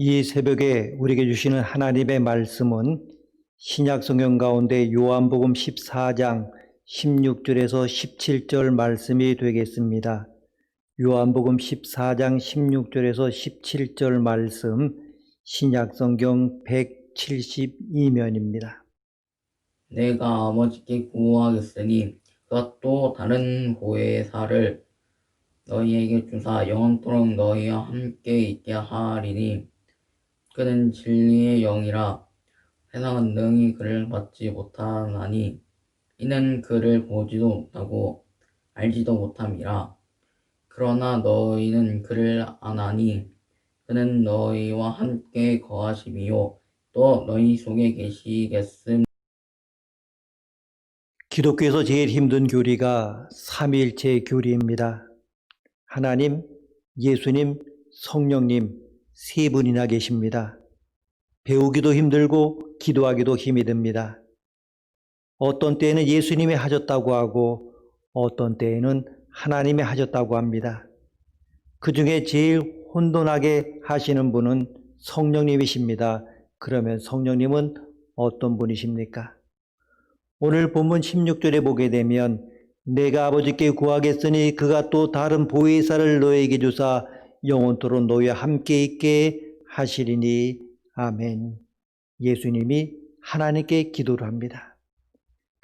이 새벽에 우리에게 주시는 하나님의 말씀은 신약 성경 가운데 요한복음 14장 16절에서 17절 말씀이 되겠습니다. 요한복음 14장 16절에서 17절 말씀, 신약 성경 172면입니다. 내가 아버지께 구하겠으니 그가 또 다른 보혜사를 너희에게 주사 영원토록 너희와 함께 있게 하리니 그는 진리의 영이라. 세상은 능히 그를 받지 못하나니 이는 그를 보지도 못하고 알지도 못함이라. 그러나 너희는 그를 아나니 그는 너희와 함께 거하심이요 또 너희 속에 계시겠음. 기독교에서 제일 힘든 교리가 삼위일체 교리입니다. 하나님, 예수님, 성령님 세 분이나 계십니다. 배우기도 힘들고 기도하기도 힘이 듭니다. 어떤 때에는 예수님이 하셨다고 하고 어떤 때에는 하나님이 하셨다고 합니다. 그 중에 제일 혼돈하게 하시는 분은 성령님이십니다. 그러면 성령님은 어떤 분이십니까? 오늘 본문 16절에 보게 되면 내가 아버지께 구하겠으니 그가 또 다른 보혜사를 너에게 주사 영원토록 너희와 함께 있게 하시리니 아멘. 예수님이 하나님께 기도를 합니다.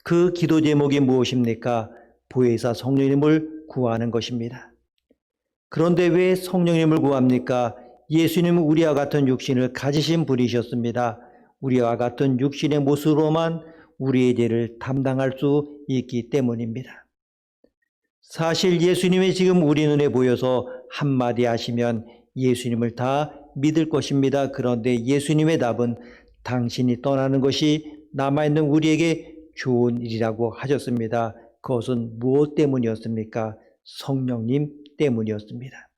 그 기도 제목이 무엇입니까? 보혜사 성령님을 구하는 것입니다. 그런데 왜 성령님을 구합니까? 예수님은 우리와 같은 육신을 가지신 분이셨습니다. 우리와 같은 육신의 모습으로만 우리의 죄를 담당할 수 있기 때문입니다. 사실 예수님이 지금 우리 눈에 보여서 한마디 하시면 예수님을 다 믿을 것입니다. 그런데 예수님의 답은 당신이 떠나는 것이 남아있는 우리에게 좋은 일이라고 하셨습니다. 그것은 무엇 때문이었습니까? 성령님 때문이었습니다.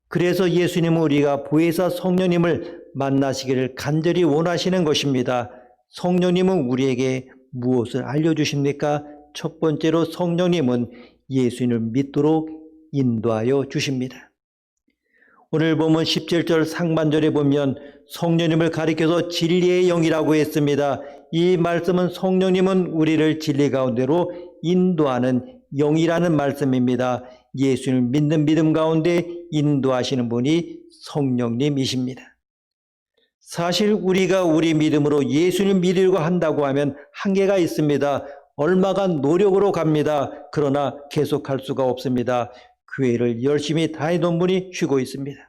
그래서 예수님은 우리가 보혜사 성령님을 만나시기를 간절히 원하시는 것입니다. 성령님은 우리에게 무엇을 알려주십니까? 첫 번째로 성령님은 예수님을 믿도록 인도하여 주십니다. 오늘 보면 17절 상반절에 보면 성령님을 가리켜서 진리의 영이라고 했습니다. 이 말씀은 성령님은 우리를 진리 가운데로 인도하는 영이라는 말씀입니다. 예수님을 믿는 믿음 가운데 인도하시는 분이 성령님이십니다. 사실 우리가 우리 믿음으로 예수님 믿으려고 한다고 하면 한계가 있습니다. 얼마간 노력으로 갑니다. 그러나 계속할 수가 없습니다. 교회를 열심히 다니던 분이 쉬고 있습니다.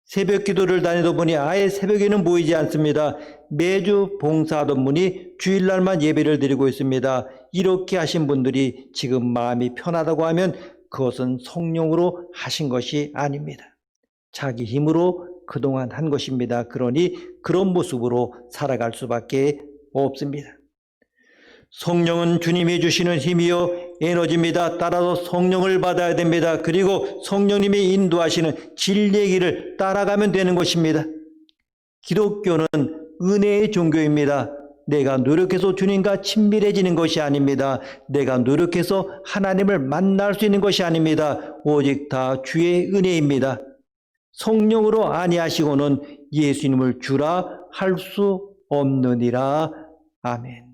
새벽 기도를 다니던 분이 아예 새벽에는 모이지 않습니다. 매주 봉사하던 분이 주일날만 예배를 드리고 있습니다. 이렇게 하신 분들이 지금 마음이 편하다고 하면 그것은 성령으로 하신 것이 아닙니다. 자기 힘으로 그동안 한 것입니다. 그러니 그런 모습으로 살아갈 수밖에 없습니다. 성령은 주님이 주시는 힘이요 에너지입니다. 따라서 성령을 받아야 됩니다. 그리고 성령님이 인도하시는 진리의 길을 따라가면 되는 것입니다. 기독교는 은혜의 종교입니다. 내가 노력해서 주님과 친밀해지는 것이 아닙니다. 내가 노력해서 하나님을 만날 수 있는 것이 아닙니다. 오직 다 주의 은혜입니다. 성령으로 아니하시고는 예수님을 주라 할 수 없느니라. 아멘.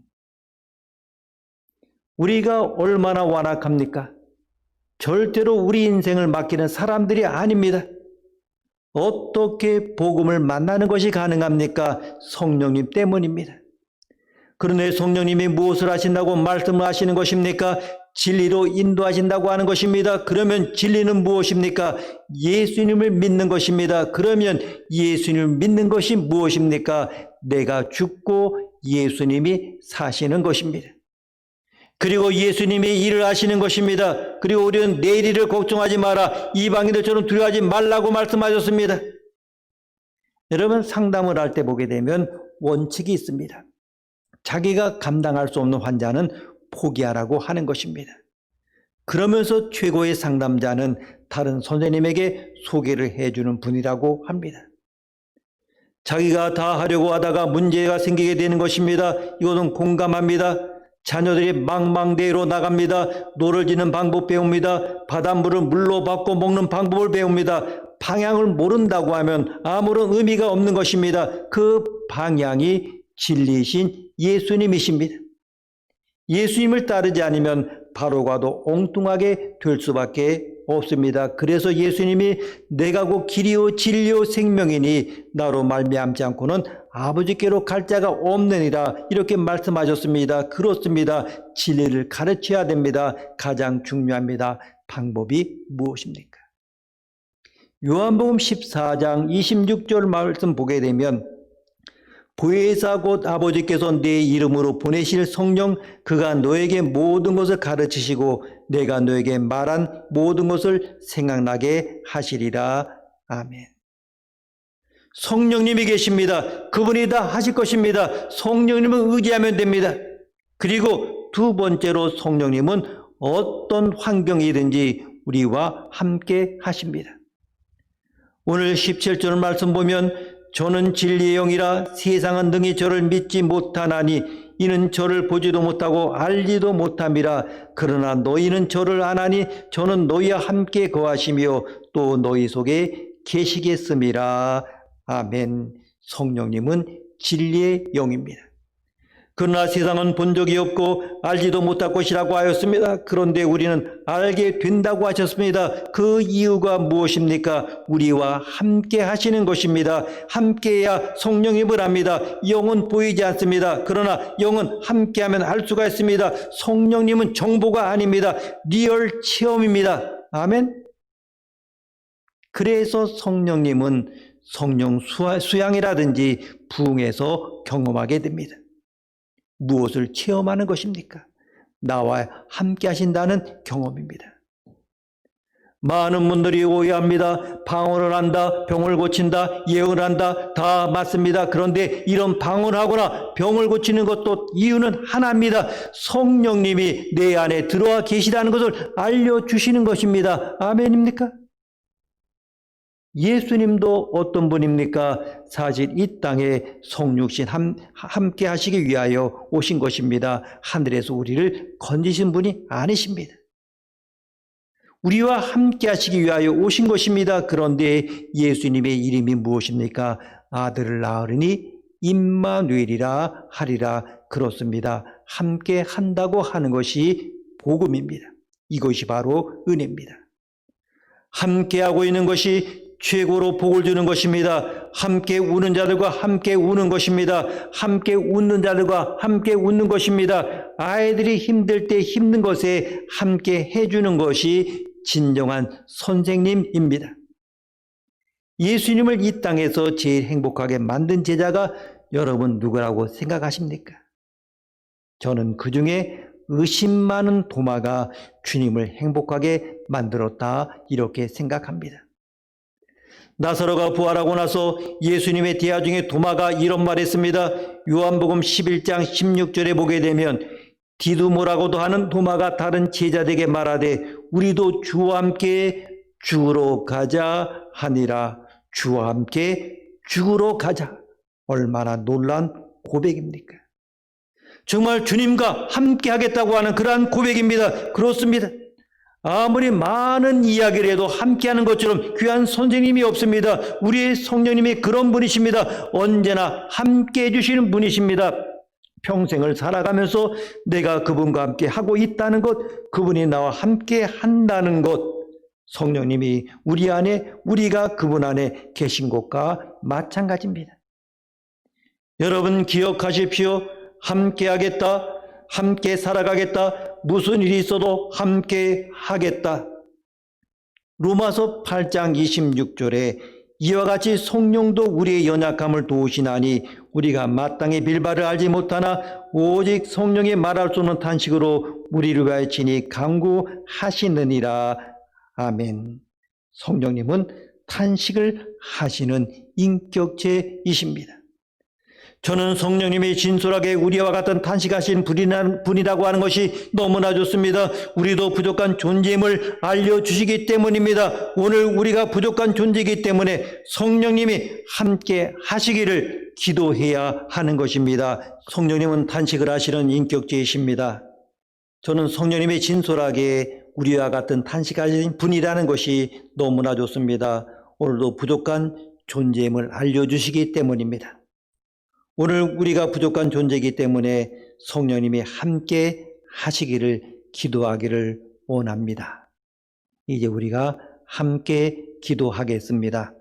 우리가 얼마나 완악합니까? 절대로 우리 인생을 맡기는 사람들이 아닙니다. 어떻게 복음을 만나는 것이 가능합니까? 성령님 때문입니다. 그런데 성령님이 무엇을 하신다고 말씀을 하시는 것입니까? 진리로 인도하신다고 하는 것입니다. 그러면 진리는 무엇입니까? 예수님을 믿는 것입니다. 그러면 예수님을 믿는 것이 무엇입니까? 내가 죽고 예수님이 사시는 것입니다. 그리고 예수님이 일을 하시는 것입니다. 그리고 우리는 내일 일을 걱정하지 마라. 이방인들처럼 두려워하지 말라고 말씀하셨습니다. 여러분, 상담을 할 때 보게 되면 원칙이 있습니다. 자기가 감당할 수 없는 환자는 포기하라고 하는 것입니다. 그러면서 최고의 상담자는 다른 선생님에게 소개를 해주는 분이라고 합니다. 자기가 다 하려고 하다가 문제가 생기게 되는 것입니다. 이것은 공감합니다. 자녀들이 망망대해로 나갑니다. 노를 지는 방법 배웁니다. 바닷물을 물로 받고 먹는 방법을 배웁니다. 방향을 모른다고 하면 아무런 의미가 없는 것입니다. 그 방향이 진리이신 예수님이십니다. 예수님을 따르지 않으면 바로 가도 엉뚱하게 될 수밖에 없습니다. 그래서 예수님이 내가 곧 길이요 진리요 생명이니 나로 말미암지 않고는 아버지께로 갈 자가 없느니라 이렇게 말씀하셨습니다. 그렇습니다. 진리를 가르쳐야 됩니다. 가장 중요합니다. 방법이 무엇입니까? 요한복음 14장 26절 말씀 보게 되면 보혜사 곧 아버지께서 내 이름으로 보내실 성령 그가 너에게 모든 것을 가르치시고 내가 너에게 말한 모든 것을 생각나게 하시리라. 아멘. 성령님이 계십니다. 그분이 다 하실 것입니다. 성령님을 의지하면 됩니다. 그리고 두 번째로 성령님은 어떤 환경이든지 우리와 함께 하십니다. 오늘 17절 말씀 보면 저는 진리의 영이라 세상은 능히 저를 믿지 못하나니 이는 저를 보지도 못하고 알지도 못함이라. 그러나 너희는 저를 아나니 저는 너희와 함께 거하시며 또 너희 속에 계시겠음이라. 아멘. 성령님은 진리의 영입니다. 그러나 세상은 본 적이 없고 알지도 못할 것이라고 하였습니다. 그런데 우리는 알게 된다고 하셨습니다. 그 이유가 무엇입니까? 우리와 함께 하시는 것입니다. 함께해야 성령님을 압니다. 영은 보이지 않습니다. 그러나 영은 함께하면 알 수가 있습니다. 성령님은 정보가 아닙니다. 리얼 체험입니다. 아멘. 그래서 성령님은 성령 수양이라든지 부흥에서 경험하게 됩니다. 무엇을 체험하는 것입니까? 나와 함께 하신다는 경험입니다. 많은 분들이 오해합니다. 방언을 한다, 병을 고친다, 예언을 한다, 다 맞습니다. 그런데 이런 방언하거나 병을 고치는 것도 이유는 하나입니다. 성령님이 내 안에 들어와 계시다는 것을 알려주시는 것입니다. 아멘입니까? 예수님도 어떤 분입니까? 사실 이 땅에 성육신 함께 하시기 위하여 오신 것입니다. 하늘에서 우리를 건지신 분이 아니십니다. 우리와 함께 하시기 위하여 오신 것입니다. 그런데 예수님의 이름이 무엇입니까? 아들을 낳으리니 임마누엘이라 하리라. 그렇습니다. 함께 한다고 하는 것이 복음입니다. 이것이 바로 은혜입니다. 함께하고 있는 것이 최고로 복을 주는 것입니다. 함께 우는 자들과 함께 우는 것입니다. 함께 웃는 자들과 함께 웃는 것입니다. 아이들이 힘들 때 힘든 것에 함께 해주는 것이 진정한 선생님입니다. 예수님을 이 땅에서 제일 행복하게 만든 제자가 여러분 누구라고 생각하십니까? 저는 그 중에 의심 많은 도마가 주님을 행복하게 만들었다 이렇게 생각합니다. 나사로가 부활하고 나서 예수님의 대화 중에 도마가 이런 말했습니다. 요한복음 11장 16절에 보게 되면 디두모라고도 하는 도마가 다른 제자들에게 말하되 우리도 주와 함께 죽으러 가자 하니라. 주와 함께 죽으러 가자. 얼마나 놀라운 고백입니까? 정말 주님과 함께 하겠다고 하는 그러한 고백입니다. 그렇습니다. 아무리 많은 이야기를 해도 함께하는 것처럼 귀한 선생님이 없습니다. 우리의 성령님이 그런 분이십니다. 언제나 함께해 주시는 분이십니다. 평생을 살아가면서 내가 그분과 함께 하고 있다는 것, 그분이 나와 함께 한다는 것, 성령님이 우리 안에, 우리가 그분 안에 계신 것과 마찬가지입니다. 여러분 기억하십시오. 함께 하겠다. 함께 살아가겠다. 무슨 일이 있어도 함께 하겠다. 로마서 8장 26절에 이와 같이 성령도 우리의 연약함을 도우시나니 우리가 마땅히 빌바를 알지 못하나 오직 성령이 말할 수 없는 탄식으로 우리를 위하여 친히 간구하시느니라. 아멘. 성령님은 탄식을 하시는 인격체이십니다. 저는 성령님이 진솔하게 우리와 같은 탄식하신 분이라고 하는 것이 너무나 좋습니다. 우리도 부족한 존재임을 알려주시기 때문입니다. 오늘 우리가 부족한 존재이기 때문에 성령님이 함께 하시기를 기도해야 하는 것입니다. 성령님은 탄식을 하시는 인격체이십니다. 저는 성령님이 진솔하게 우리와 같은 탄식하신 분이라는 것이 너무나 좋습니다. 오늘도 부족한 존재임을 알려주시기 때문입니다. 오늘 우리가 부족한 존재이기 때문에 성령님이 함께 하시기를 기도하기를 원합니다. 이제 우리가 함께 기도하겠습니다.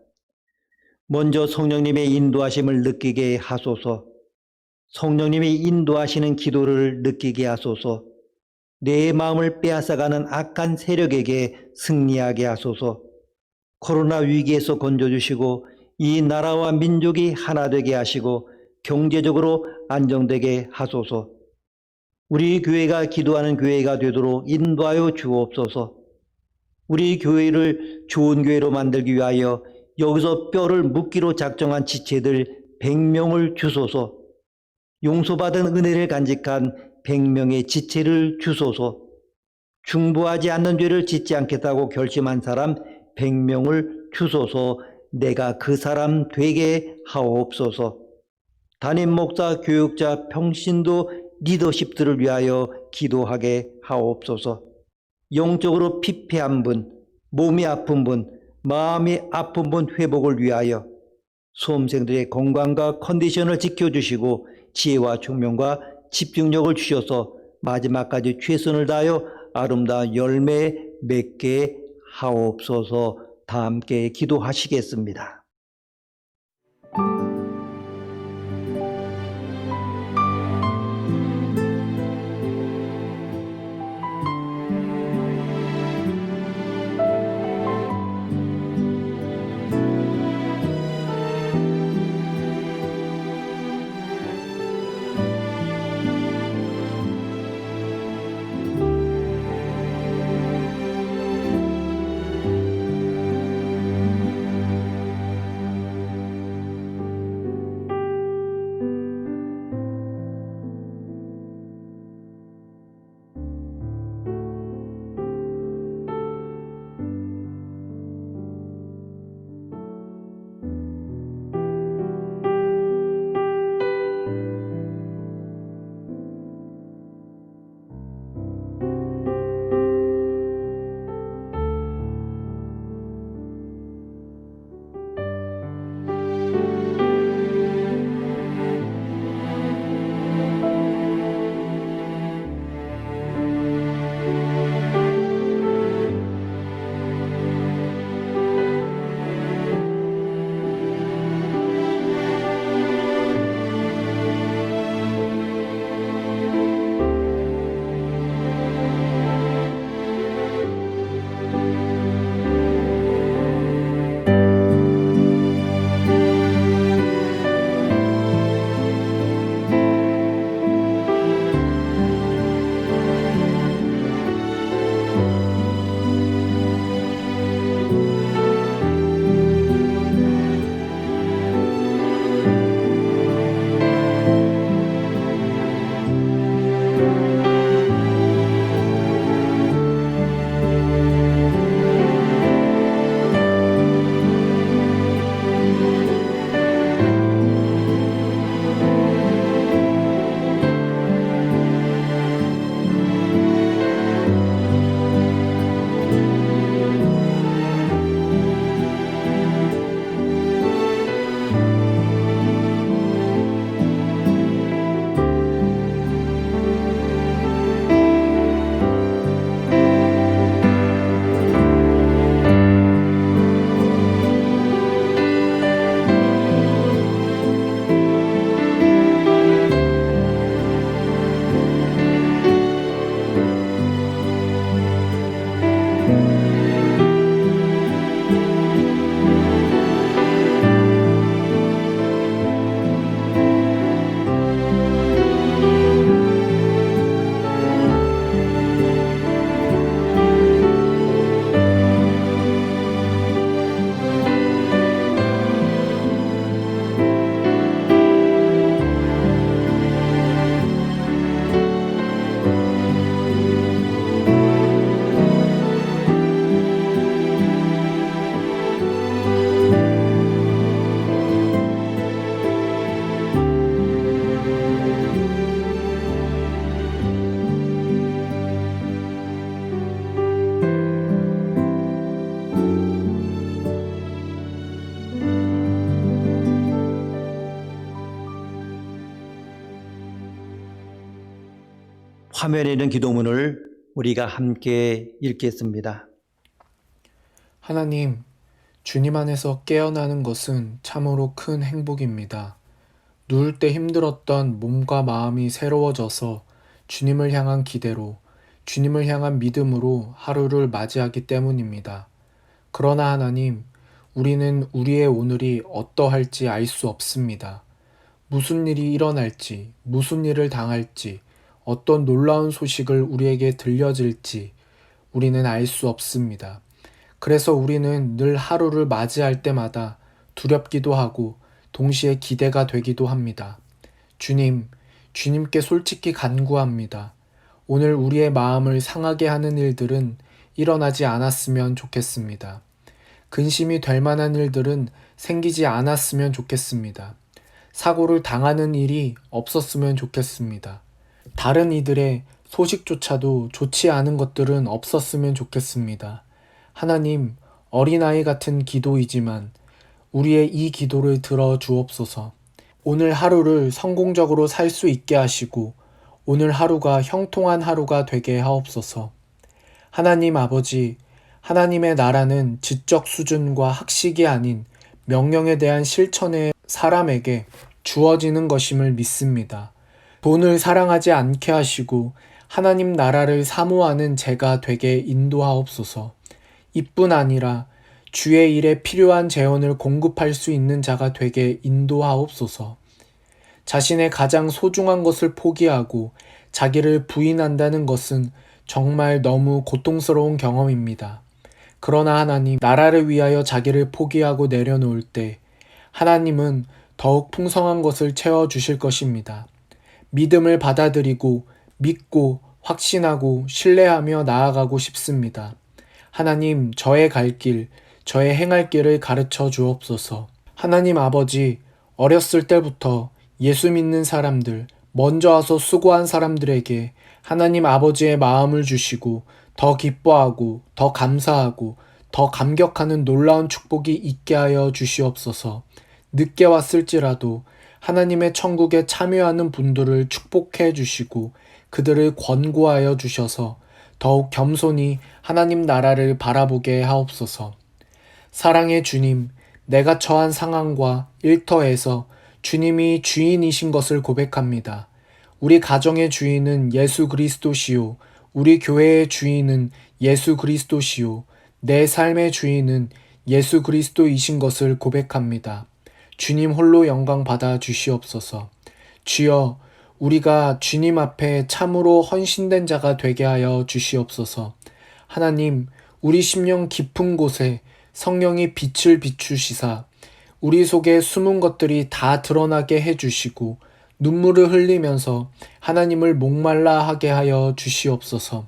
먼저 성령님의 인도하심을 느끼게 하소서. 성령님이 인도하시는 기도를 느끼게 하소서. 내 마음을 빼앗아가는 악한 세력에게 승리하게 하소서. 코로나 위기에서 건져주시고 이 나라와 민족이 하나 되게 하시고 경제적으로 안정되게 하소서. 우리 교회가 기도하는 교회가 되도록 인도하여 주옵소서. 우리 교회를 좋은 교회로 만들기 위하여 여기서 뼈를 묻기로 작정한 지체들 100명을 주소서. 용서받은 은혜를 간직한 100명의 지체를 주소서. 중보하지 않는 죄를 짓지 않겠다고 결심한 사람 100명을 주소서. 내가 그 사람 되게 하옵소서. 담임 목사, 교육자, 평신도, 리더십들을 위하여 기도하게 하옵소서. 영적으로 피폐한 분, 몸이 아픈 분, 마음이 아픈 분 회복을 위하여 수험생들의 건강과 컨디션을 지켜주시고 지혜와 총명과 집중력을 주셔서 마지막까지 최선을 다하여 아름다운 열매 맺게 하옵소서. 다 함께 기도하시겠습니다. 화면에 있는 기도문을 우리가 함께 읽겠습니다. 하나님, 주님 안에서 깨어나는 것은 참으로 큰 행복입니다. 누울 때 힘들었던 몸과 마음이 새로워져서 주님을 향한 기대로, 주님을 향한 믿음으로 하루를 맞이하기 때문입니다. 그러나 하나님, 우리는 우리의 오늘이 어떠할지 알 수 없습니다. 무슨 일이 일어날지, 무슨 일을 당할지, 어떤 놀라운 소식을 우리에게 들려질지 우리는 알 수 없습니다. 그래서 우리는 늘 하루를 맞이할 때마다 두렵기도 하고 동시에 기대가 되기도 합니다. 주님께 솔직히 간구합니다. 오늘 우리의 마음을 상하게 하는 일들은 일어나지 않았으면 좋겠습니다. 근심이 될 만한 일들은 생기지 않았으면 좋겠습니다. 사고를 당하는 일이 없었으면 좋겠습니다. 다른 이들의 소식조차도 좋지 않은 것들은 없었으면 좋겠습니다. 하나님, 어린아이 같은 기도이지만 우리의 이 기도를 들어 주옵소서. 오늘 하루를 성공적으로 살 수 있게 하시고 오늘 하루가 형통한 하루가 되게 하옵소서. 하나님 아버지, 하나님의 나라는 지적 수준과 학식이 아닌 명령에 대한 실천의 사람에게 주어지는 것임을 믿습니다. 돈을 사랑하지 않게 하시고 하나님 나라를 사모하는 제가 되게 인도하옵소서. 이뿐 아니라 주의 일에 필요한 재원을 공급할 수 있는 자가 되게 인도하옵소서. 자신의 가장 소중한 것을 포기하고 자기를 부인한다는 것은 정말 너무 고통스러운 경험입니다. 그러나 하나님, 나라를 위하여 자기를 포기하고 내려놓을 때 하나님은 더욱 풍성한 것을 채워주실 것입니다. 믿음을 받아들이고 믿고 확신하고 신뢰하며 나아가고 싶습니다. 하나님, 저의 갈 길, 저의 행할 길을 가르쳐 주옵소서. 하나님 아버지, 어렸을 때부터 예수 믿는 사람들, 먼저 와서 수고한 사람들에게 하나님 아버지의 마음을 주시고 더 기뻐하고 더 감사하고 더 감격하는 놀라운 축복이 있게 하여 주시옵소서. 늦게 왔을지라도 하나님의 천국에 참여하는 분들을 축복해 주시고 그들을 권고하여 주셔서 더욱 겸손히 하나님 나라를 바라보게 하옵소서. 사랑의 주님, 내가 처한 상황과 일터에서 주님이 주인이신 것을 고백합니다. 우리 가정의 주인은 예수 그리스도시요, 우리 교회의 주인은 예수 그리스도시요, 내 삶의 주인은 예수 그리스도이신 것을 고백합니다. 주님 홀로 영광 받아 주시옵소서. 주여, 우리가 주님 앞에 참으로 헌신된 자가 되게 하여 주시옵소서. 하나님, 우리 심령 깊은 곳에 성령이 빛을 비추시사 우리 속에 숨은 것들이 다 드러나게 해주시고 눈물을 흘리면서 하나님을 목말라 하게 하여 주시옵소서.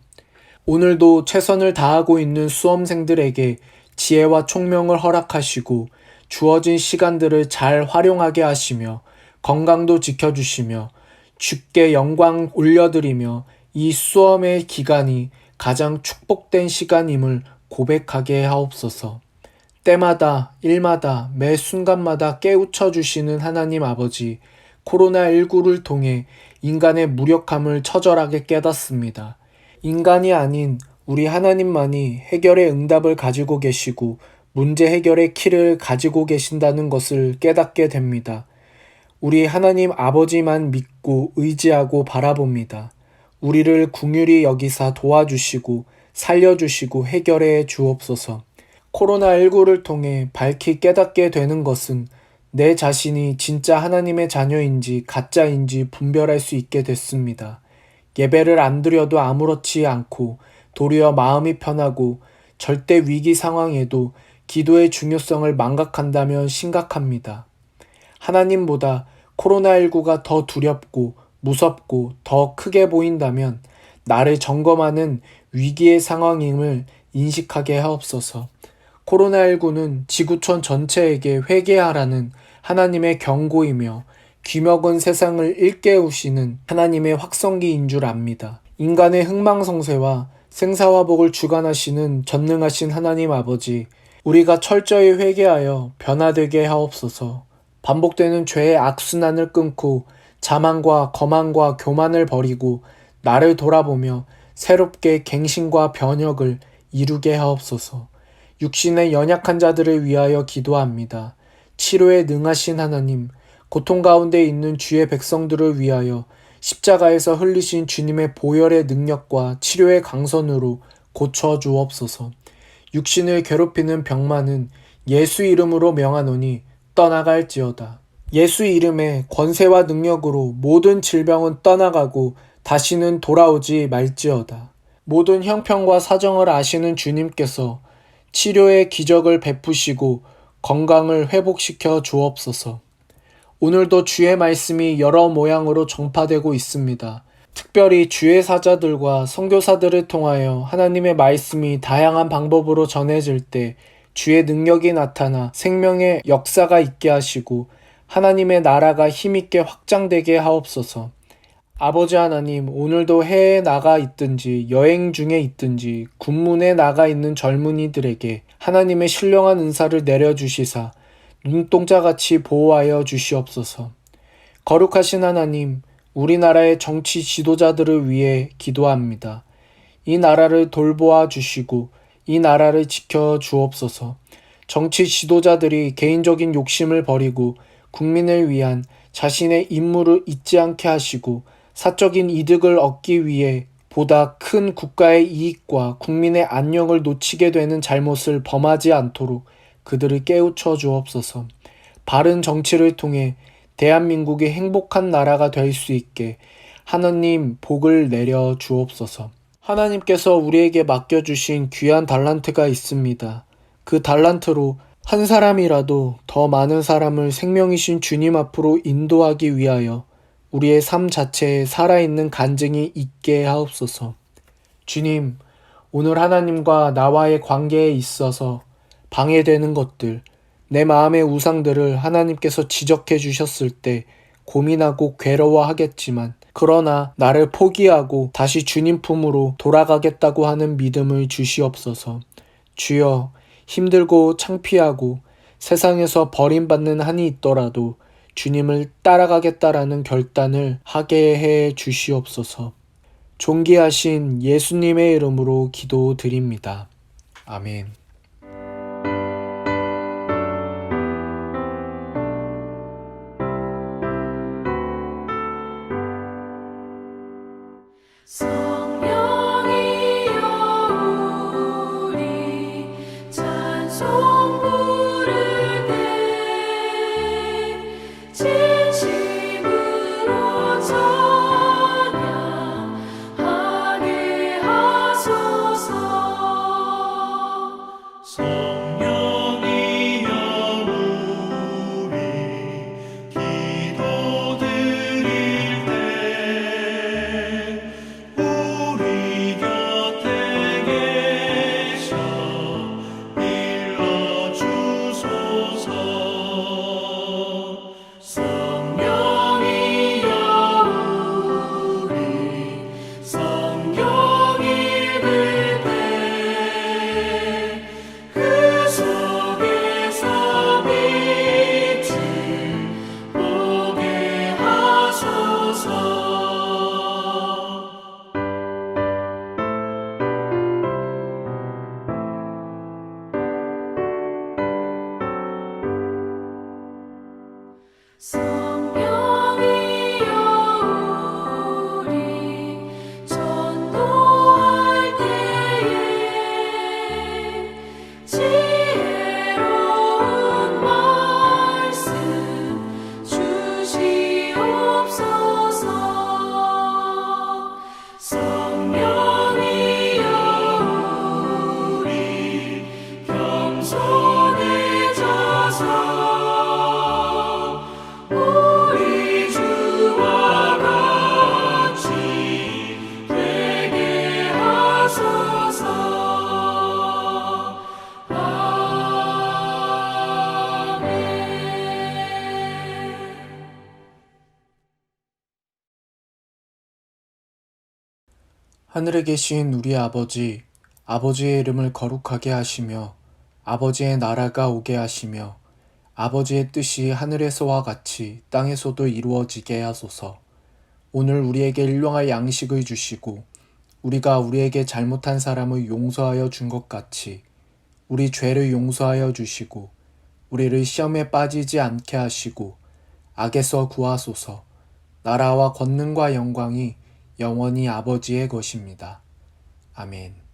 오늘도 최선을 다하고 있는 수험생들에게 지혜와 총명을 허락하시고 주어진 시간들을 잘 활용하게 하시며 건강도 지켜주시며 주께 영광 올려드리며 이 수험의 기간이 가장 축복된 시간임을 고백하게 하옵소서. 때마다 일마다 매 순간마다 깨우쳐 주시는 하나님 아버지, 코로나19를 통해 인간의 무력함을 처절하게 깨닫습니다. 인간이 아닌 우리 하나님만이 해결의 응답을 가지고 계시고 문제 해결의 키를 가지고 계신다는 것을 깨닫게 됩니다. 우리 하나님 아버지만 믿고 의지하고 바라봅니다. 우리를 긍휼히 여기사 도와주시고 살려주시고 해결해 주옵소서. 코로나19를 통해 밝히 깨닫게 되는 것은 내 자신이 진짜 하나님의 자녀인지 가짜인지 분별할 수 있게 됐습니다. 예배를 안 드려도 아무렇지 않고 도리어 마음이 편하고 절대 위기 상황에도 기도의 중요성을 망각한다면 심각합니다. 하나님보다 코로나19가 더 두렵고 무섭고 더 크게 보인다면 나를 점검하는 위기의 상황임을 인식하게 하옵소서. 코로나19는 지구촌 전체에게 회개하라는 하나님의 경고이며 귀먹은 세상을 일깨우시는 하나님의 확성기인 줄 압니다. 인간의 흥망성쇠와 생사화복을 주관하시는 전능하신 하나님 아버지, 우리가 철저히 회개하여 변화되게 하옵소서. 반복되는 죄의 악순환을 끊고 자만과 거만과 교만을 버리고 나를 돌아보며 새롭게 갱신과 변혁을 이루게 하옵소서. 육신의 연약한 자들을 위하여 기도합니다. 치료에 능하신 하나님, 고통 가운데 있는 주의 백성들을 위하여 십자가에서 흘리신 주님의 보혈의 능력과 치료의 강선으로 고쳐 주옵소서. 육신을 괴롭히는 병만은 예수 이름으로 명하노니 떠나갈지어다. 예수 이름의 권세와 능력으로 모든 질병은 떠나가고 다시는 돌아오지 말지어다. 모든 형편과 사정을 아시는 주님께서 치료의 기적을 베푸시고 건강을 회복시켜 주옵소서. 오늘도 주의 말씀이 여러 모양으로 전파되고 있습니다. 특별히 주의 사자들과 선교사들을 통하여 하나님의 말씀이 다양한 방법으로 전해질 때 주의 능력이 나타나 생명의 역사가 있게 하시고 하나님의 나라가 힘있게 확장되게 하옵소서. 아버지 하나님, 오늘도 해외에 나가 있든지 여행 중에 있든지 군문에 나가 있는 젊은이들에게 하나님의 신령한 은사를 내려주시사 눈동자같이 보호하여 주시옵소서. 거룩하신 하나님, 우리나라의 정치 지도자들을 위해 기도합니다. 이 나라를 돌보아 주시고 이 나라를 지켜 주옵소서. 정치 지도자들이 개인적인 욕심을 버리고 국민을 위한 자신의 임무를 잊지 않게 하시고 사적인 이득을 얻기 위해 보다 큰 국가의 이익과 국민의 안녕을 놓치게 되는 잘못을 범하지 않도록 그들을 깨우쳐 주옵소서. 바른 정치를 통해 대한민국이 행복한 나라가 될 수 있게 하나님 복을 내려 주옵소서. 하나님께서 우리에게 맡겨주신 귀한 달란트가 있습니다. 그 달란트로 한 사람이라도 더 많은 사람을 생명이신 주님 앞으로 인도하기 위하여 우리의 삶 자체에 살아있는 간증이 있게 하옵소서. 주님, 오늘 하나님과 나와의 관계에 있어서 방해되는 것들, 내 마음의 우상들을 하나님께서 지적해 주셨을 때 고민하고 괴로워하겠지만 그러나 나를 포기하고 다시 주님 품으로 돌아가겠다고 하는 믿음을 주시옵소서. 주여, 힘들고 창피하고 세상에서 버림받는 한이 있더라도 주님을 따라가겠다라는 결단을 하게 해 주시옵소서. 존귀하신 예수님의 이름으로 기도드립니다. 아멘. 성령이여 우리 찬송 부를 때 진심으로 찬양하게 하소서. 성령이여 우리 기도드릴 때 우리 곁에 계셔 일러주소서. 성령이여 우리 성경 읽을 때 그 속에서 빛을 보게 하소서. 성령이여 우리 전도할 때에 지혜로운 말씀 주시옵소서. 성령이여 우리 겸손해져서 우리 주와 같이 되게 하소서. 아멘. 하늘에 계신 우리 아버지, 아버지의 이름을 거룩하게 하시며 아버지의 나라가 오게 하시며 아버지의 뜻이 하늘에서와 같이 땅에서도 이루어지게 하소서. 오늘 우리에게 일용할 양식을 주시고 우리가 우리에게 잘못한 사람을 용서하여 준 것 같이 우리 죄를 용서하여 주시고 우리를 시험에 빠지지 않게 하시고 악에서 구하소서. 나라와 권능과 영광이 영원히 아버지의 것입니다. 아멘.